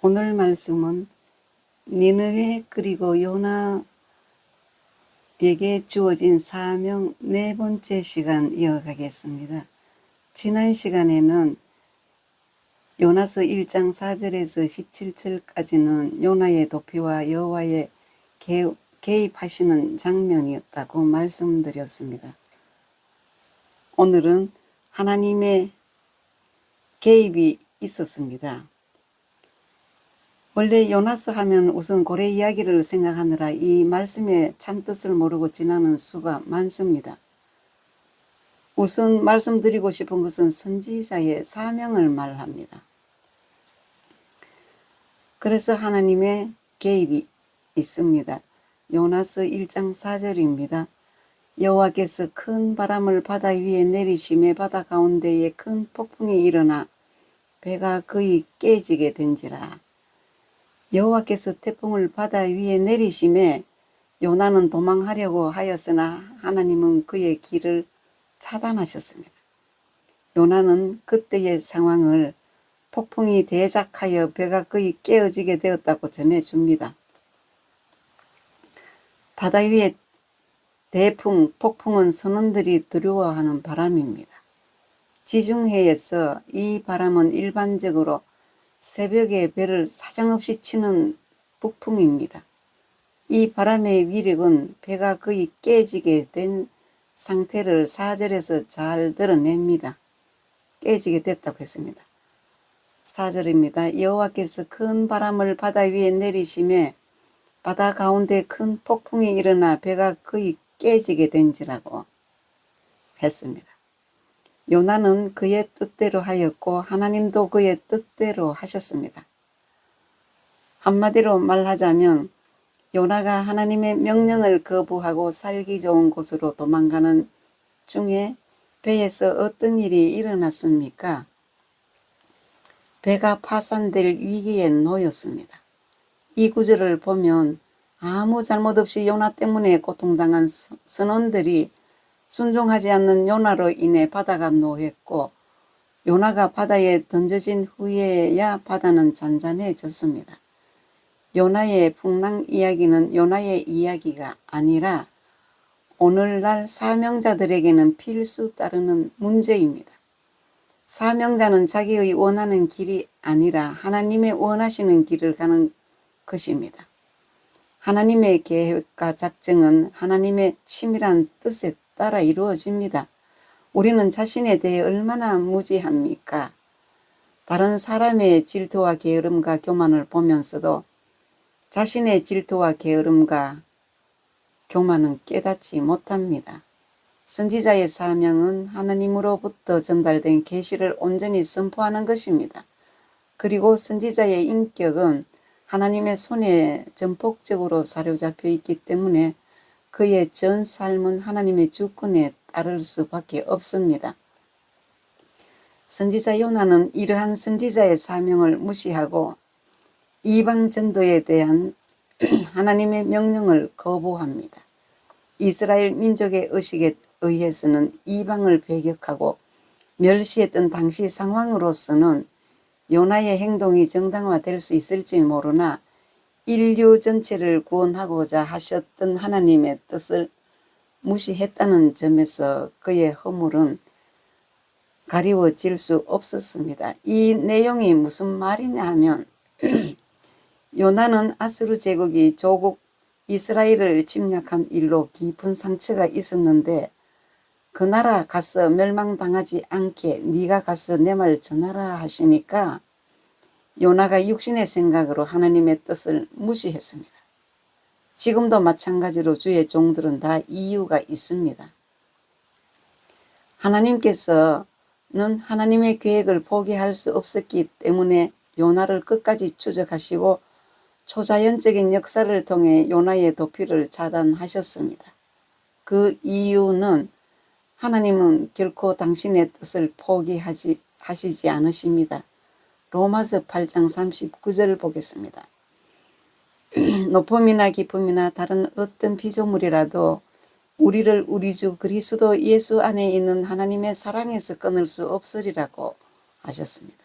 오늘 말씀은 니느웨 그리고 요나에게 주어진 사명 네 번째 시간 이어가겠습니다. 지난 시간에는 요나서 1장 4절에서 17절까지는 요나의 도피와 여호와의 개입하시는 장면이었다고 말씀드렸습니다. 오늘은 하나님의 개입이 있었습니다. 원래 요나서 하면 우선 고래 이야기를 생각하느라 이 말씀의 참뜻을 모르고 지나는 수가 많습니다. 우선 말씀드리고 싶은 것은 선지자의 사명을 말합니다. 그래서 하나님의 개입이 있습니다. 요나서 1장 4절입니다. 여호와께서 큰 바람을 바다 위에 내리시매 바다 가운데에 큰 폭풍이 일어나 배가 거의 깨지게 된지라. 여호와께서 태풍을 바다 위에 내리시매 요나는 도망하려고 하였으나 하나님은 그의 길을 차단하셨습니다. 요나는 그때의 상황을 폭풍이 대작하여 배가 거의 깨어지게 되었다고 전해줍니다. 바다 위의 대풍, 폭풍은 선원들이 두려워하는 바람입니다. 지중해에서 이 바람은 일반적으로 새벽에 배를 사정없이 치는 북풍입니다. 이 바람의 위력은 배가 거의 깨지게 된 상태를 4절에서 잘 드러냅니다. 깨지게 됐다고 했습니다. 4절입니다. 여호와께서 큰 바람을 바다 위에 내리시매 바다 가운데 큰 폭풍이 일어나 배가 거의 깨지게 된지라고 했습니다. 요나는 그의 뜻대로 하였고 하나님도 그의 뜻대로 하셨습니다. 한마디로 말하자면 요나가 하나님의 명령을 거부하고 살기 좋은 곳으로 도망가는 중에 배에서 어떤 일이 일어났습니까? 배가 파산될 위기에 놓였습니다. 이 구절을 보면 아무 잘못 없이 요나 때문에 고통당한 선원들이 순종하지 않는 요나로 인해 바다가 노했고 요나가 바다에 던져진 후에야 바다는 잔잔해졌습니다. 요나의 풍랑 이야기는 요나의 이야기가 아니라 오늘날 사명자들에게는 필수 따르는 문제입니다. 사명자는 자기의 원하는 길이 아니라 하나님의 원하시는 길을 가는 것입니다. 하나님의 계획과 작정은 하나님의 치밀한 뜻에 따라 이루어집니다. 우리는 자신에 대해 얼마나 무지합니까? 다른 사람의 질투와 게으름과 교만을 보면서도 자신의 질투와 게으름과 교만은 깨닫지 못합니다. 선지자의 사명은 하나님으로부터 전달된 계시를 온전히 선포하는 것입니다. 그리고 선지자의 인격은 하나님의 손에 전폭적으로 사로잡혀 있기 때문에 그의 전 삶은 하나님의 주권에 따를 수밖에 없습니다. 선지자 요나는 이러한 선지자의 사명을 무시하고 이방 전도에 대한 하나님의 명령을 거부합니다. 이스라엘 민족의 의식에 의해서는 이방을 배격하고 멸시했던 당시 상황으로서는 요나의 행동이 정당화될 수 있을지 모르나 인류 전체를 구원하고자 하셨던 하나님의 뜻을 무시했다는 점에서 그의 허물은 가리워질 수 없었습니다. 이 내용이 무슨 말이냐 하면 요나는 아수르 제국이 조국 이스라엘을 침략한 일로 깊은 상처가 있었는데 그 나라 가서 멸망당하지 않게 네가 가서 내 말 전하라 하시니까 요나가 육신의 생각으로 하나님의 뜻을 무시했습니다. 지금도 마찬가지로 주의 종들은 다 이유가 있습니다. 하나님께서는 하나님의 계획을 포기할 수 없었기 때문에 요나를 끝까지 추적하시고 초자연적인 역사를 통해 요나의 도피를 차단하셨습니다. 그 이유는 하나님은 결코 당신의 뜻을 포기하시지 않으십니다. 로마서 8장 39절 보겠습니다. 높음이나 깊음이나 다른 어떤 피조물이라도 우리를 우리 주 그리스도 예수 안에 있는 하나님의 사랑에서 끊을 수 없으리라고 하셨습니다.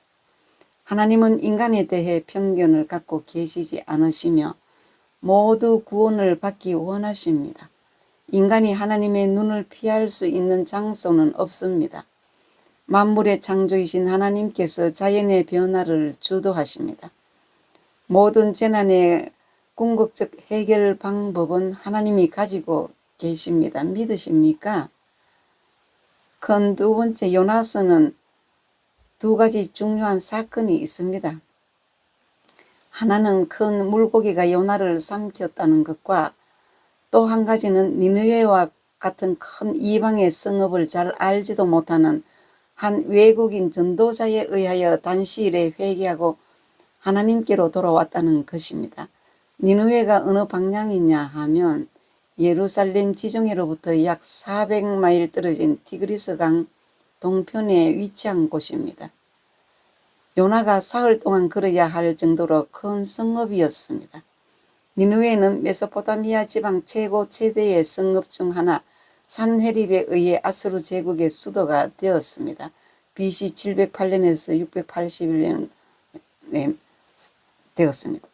하나님은 인간에 대해 편견을 갖고 계시지 않으시며 모두 구원을 받기 원하십니다. 인간이 하나님의 눈을 피할 수 있는 장소는 없습니다. 만물의 창조이신 하나님께서 자연의 변화를 주도하십니다. 모든 재난의 궁극적 해결 방법은 하나님이 가지고 계십니다. 믿으십니까? 큰 두 번째, 요나서는 두 가지 중요한 사건이 있습니다. 하나는 큰 물고기가 요나를 삼켰다는 것과 또 한 가지는 니느웨와 같은 큰 이방의 성읍을 잘 알지도 못하는 한 외국인 전도자에 의하여 단시일에 회개하고 하나님께로 돌아왔다는 것입니다. 니느웨가 어느 방향이냐 하면 예루살렘 지중해로부터 약 400마일 떨어진 티그리스강 동편에 위치한 곳입니다. 요나가 사흘 동안 걸어야 할 정도로 큰 성읍이었습니다. 니느웨는 메소포타미아 지방 최대의 성읍 중 하나 산헤립에 의해 아수르 제국의 수도가 되었습니다. BC 708년에서 681년에 되었습니다.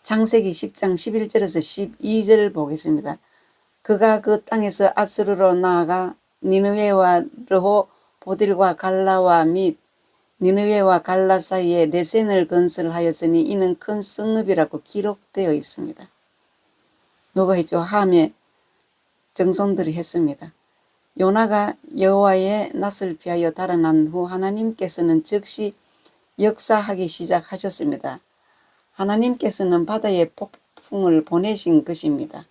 창세기 10장 11절에서 12절 보겠습니다. 그가 그 땅에서 아수르로 나아가 니느웨와 르호보딜과 갈라와 및 니느웨와 갈라 사이에 레센을 건설하였으니 이는 큰 성읍이라고 기록되어 있습니다. 누가 했죠? 함의 정손들이 했습니다. 요나가 여호와의 낯을 피하여 달아난 후 하나님께서는 즉시 역사하기 시작하셨습니다. 하나님께서는 바다에 폭풍을 보내신 것입니다.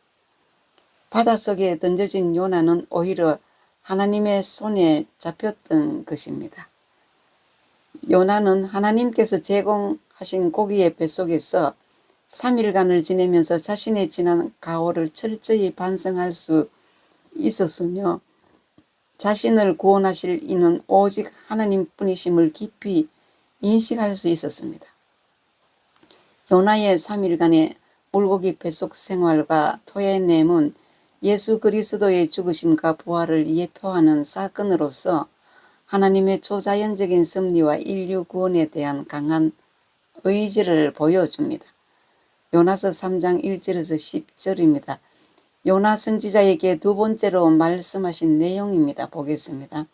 바닷속에 던져진 요나는 오히려 하나님의 손에 잡혔던 것입니다. 요나는 하나님께서 제공하신 고기의 뱃속에서 3일간을 지내면서 자신의 지난 가호를 철저히 반성할 수 있었으며 자신을 구원하실 이는 오직 하나님뿐이심을 깊이 인식할 수 있었습니다. 요나의 3일간의 물고기 뱃속 생활과 토해냄은 예수 그리스도의 죽으심과 부활을 예표하는 사건으로서 하나님의 초자연적인 섭리와 인류 구원에 대한 강한 의지를 보여줍니다. 요나서 3장 1절에서 10절입니다. 요나 선지자에게 두 번째로 말씀하신 내용입니다. 보겠습니다.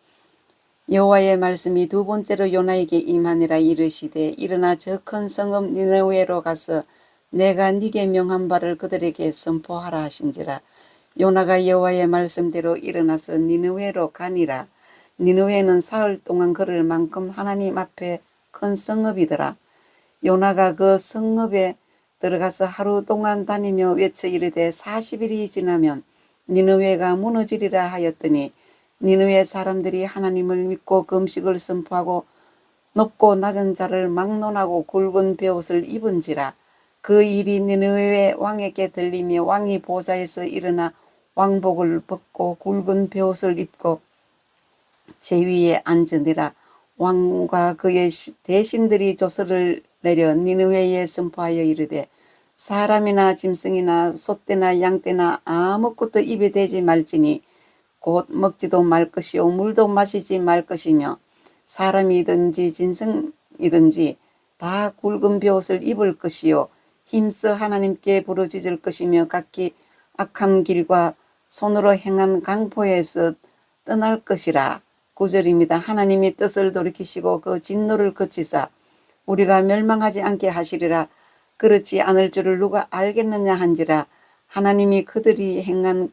여호와의 말씀이 두 번째로 요나에게 임하니라 이르시되 일어나 저 큰 성읍 니느웨로 가서 내가 네게 명한 바를 그들에게 선포하라 하신지라. 요나가 여호와의 말씀대로 일어나서 니느웨로 가니라. 니느웨는 사흘 동안 걸을 만큼 하나님 앞에 큰 성읍이더라. 요나가 그 성읍에 들어가서 하루 동안 다니며 외쳐 이르되 40일이 지나면 니느웨가 무너지리라 하였더니 니느웨 사람들이 하나님을 믿고 금식을 선포하고 높고 낮은 자를 막론하고 굵은 베옷을 입은지라. 그 일이 니느웨 왕에게 들리며 왕이 보좌에서 일어나 왕복을 벗고 굵은 베옷을 입고 제 위에 앉으니라. 왕과 그의 대신들이 조서를 내려 니느웨에 선포하여 이르되 사람이나 짐승이나 소떼나 양떼나 아무것도 입에 대지 말지니 곧 먹지도 말 것이요 물도 마시지 말 것이며 사람이든지 짐승이든지 다 굵은 베옷을 입을 것이요 힘써 하나님께 부르짖을 것이며 각기 악한 길과 손으로 행한 강포에서 떠날 것이라. 9절입니다. 하나님이 뜻을 돌이키시고 그 진노를 그치사 우리가 멸망하지 않게 하시리라. 그렇지 않을 줄을 누가 알겠느냐 한지라. 하나님이 그들이 행한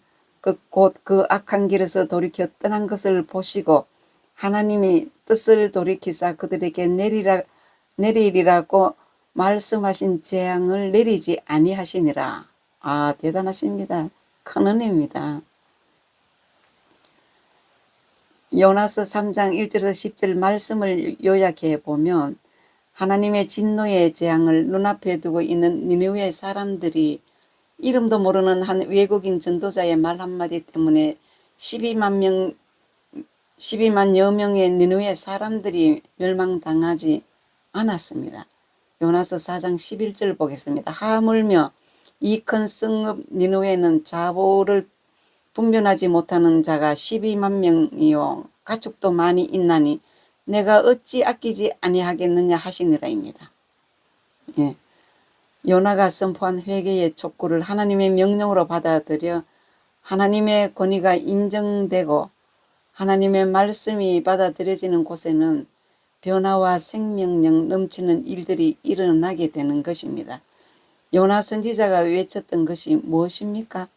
곧 그 악한 길에서 돌이켜 떠난 것을 보시고 하나님이 뜻을 돌이키사 그들에게 내리리라고 말씀하신 재앙을 내리지 아니하시니라. 아, 대단하십니다. 큰 은혜입니다. 요나서 3장 1절에서 10절 말씀을 요약해 보면 하나님의 진노의 재앙을 눈앞에 두고 있는 니느웨 사람들이 이름도 모르는 한 외국인 전도자의 말 한마디 때문에 12만여 명의 니느웨 사람들이 멸망당하지 않았습니다. 요나서 4장 11절 보겠습니다. 하물며 이 큰 성읍 니느웨는 좌우를 분별하지 못하는 자가 12만 명이요 가축도 많이 있나니 내가 어찌 아끼지 아니하겠느냐 하시니라입니다. 예. 요나가 선포한 회개의 촉구를 하나님의 명령으로 받아들여 하나님의 권위가 인정되고 하나님의 말씀이 받아들여지는 곳에는 변화와 생명력 넘치는 일들이 일어나게 되는 것입니다. 요나 선지자가 외쳤던 것이 무엇입니까?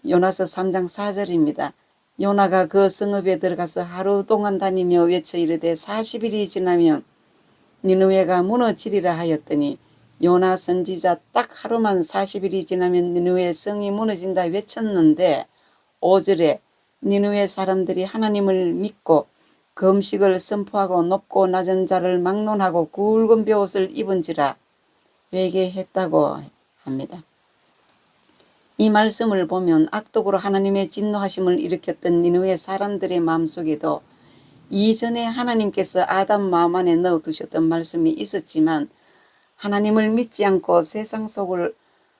요나서 3장 4절입니다. 요나가 그 성읍에 들어가서 하루 동안 다니며 외쳐 이르되 40일이 지나면 니느웨가 무너지리라 하였더니 요나 선지자 딱 하루만 40일이 지나면 니느웨 성이 무너진다 외쳤는데 5절에 니느웨 사람들이 하나님을 믿고 금식을 선포하고 높고 낮은 자를 막론하고 굵은 벼옷을 입은지라 회개했다고 합니다. 이 말씀을 보면 악독으로 하나님의 진노하심을 일으켰던 니느웨 사람들의 마음속에도 이전에 하나님께서 아담 마음 안에 넣어두셨던 말씀이 있었지만 하나님을 믿지 않고 세상 속을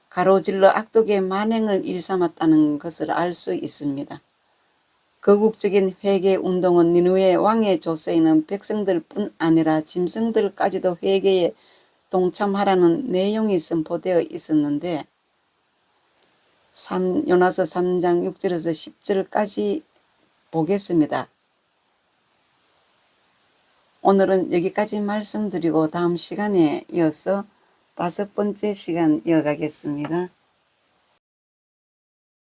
가로질러 악독의 만행을 일삼았다는 것을 알 수 있습니다. 거국적인 회개 운동은 니느웨 왕의 조서에는 백성들뿐 아니라 짐승들까지도 회개에 동참하라는 내용이 선포되어 있었는데 요나서 3장 6절에서 10절까지 보겠습니다. 오늘은 여기까지 말씀드리고 다음 시간에 이어서 5번째 시간 이어가겠습니다.